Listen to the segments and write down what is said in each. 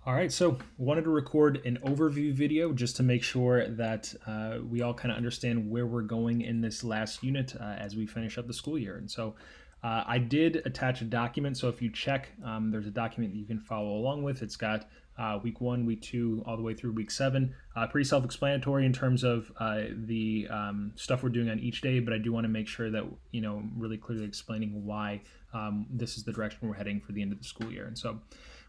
All right, so wanted to record an overview video just to make sure that we all kind of understand where we're going in this last unit as we finish up the school year. And so I did attach a document, so if you check, there's a document that you can follow along with. It's got week 1, week 2, all the way through week 7. Pretty self-explanatory in terms of the stuff we're doing on each day, but I do want to make sure that, really clearly explaining why this is the direction we're heading for the end of the school year. And so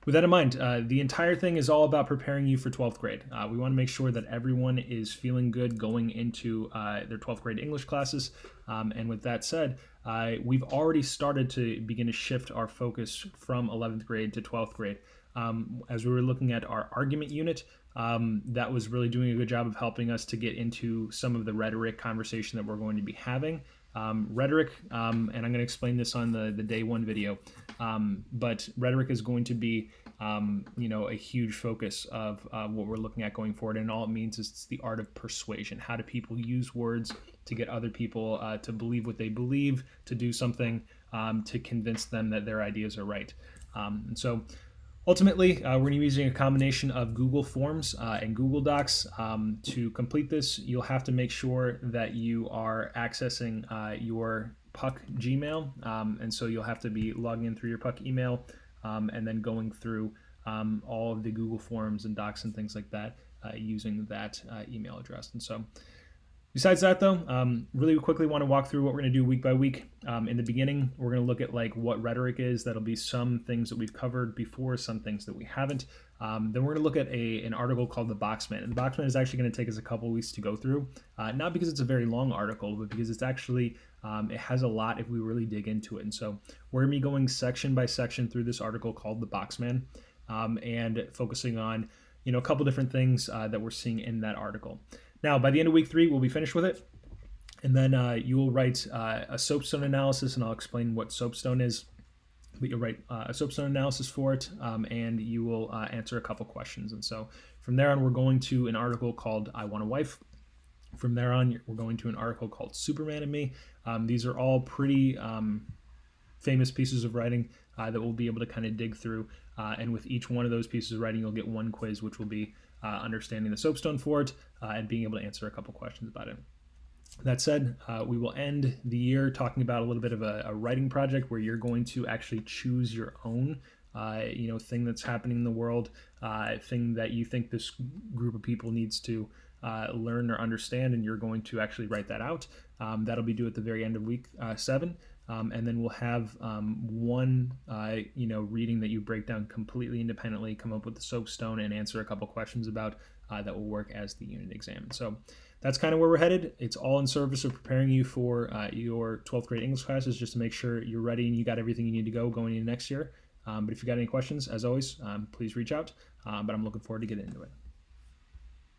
with that in mind, the entire thing is all about preparing you for 12th grade. We want to make sure that everyone is feeling good going into their 12th grade English classes. And with that said, we've already started to begin to shift our focus from 11th grade to 12th grade. As we were looking at our argument unit, that was really doing a good job of helping us to get into some of the rhetoric conversation that we're going to be having. Rhetoric, and I'm going to explain this on the day 1 video, but rhetoric is going to be, a huge focus of what we're looking at going forward. And all it means is it's the art of persuasion. How do people use words to get other people to believe what they believe, to do something, to convince them that their ideas are right. And so ultimately, we're going to be using a combination of Google Forms and Google Docs. To complete this, you'll have to make sure that you are accessing your Puck Gmail. And so you'll have to be logging in through your Puck email and then going through all of the Google Forms and Docs and things like that using that email address. And so besides that, though, really quickly want to walk through what we're going to do week by week. In the beginning, we're going to look at what rhetoric is. That'll be some things that we've covered before, some things that we haven't. Then we're going to look at an article called The Boxman. And The Boxman is actually going to take us a couple weeks to go through, not because it's a very long article, but because it's actually, it has a lot if we really dig into it. And so we're going to be going section by section through this article called The Boxman and focusing on, a couple different things that we're seeing in that article. Now, by the end of week 3, we'll be finished with it. And then you will write a soapstone analysis, and I'll explain what soapstone is. But you'll write a soapstone analysis for it, and you will answer a couple questions. And so from there on, we're going to an article called I Want a Wife. From there on, we're going to an article called Superman and Me. These are all pretty famous pieces of writing that we'll be able to kind of dig through. And with each one of those pieces of writing, you'll get one quiz, which will be understanding the soapstone for it and being able to answer a couple questions about it. That said, we will end the year talking about a little bit of a writing project where you're going to actually choose your own thing that's happening in the world, thing that you think this group of people needs to learn or understand, and you're going to actually write that out. That'll be due at the very end of week 7. And then we'll have one, reading that you break down completely independently, come up with the soapstone, and answer a couple questions about that will work as the unit exam. So that's kind of where we're headed. It's all in service of preparing you for your 12th grade English classes, just to make sure you're ready and you got everything you need to go going into next year. But if you got any questions, as always, please reach out. But I'm looking forward to getting into it.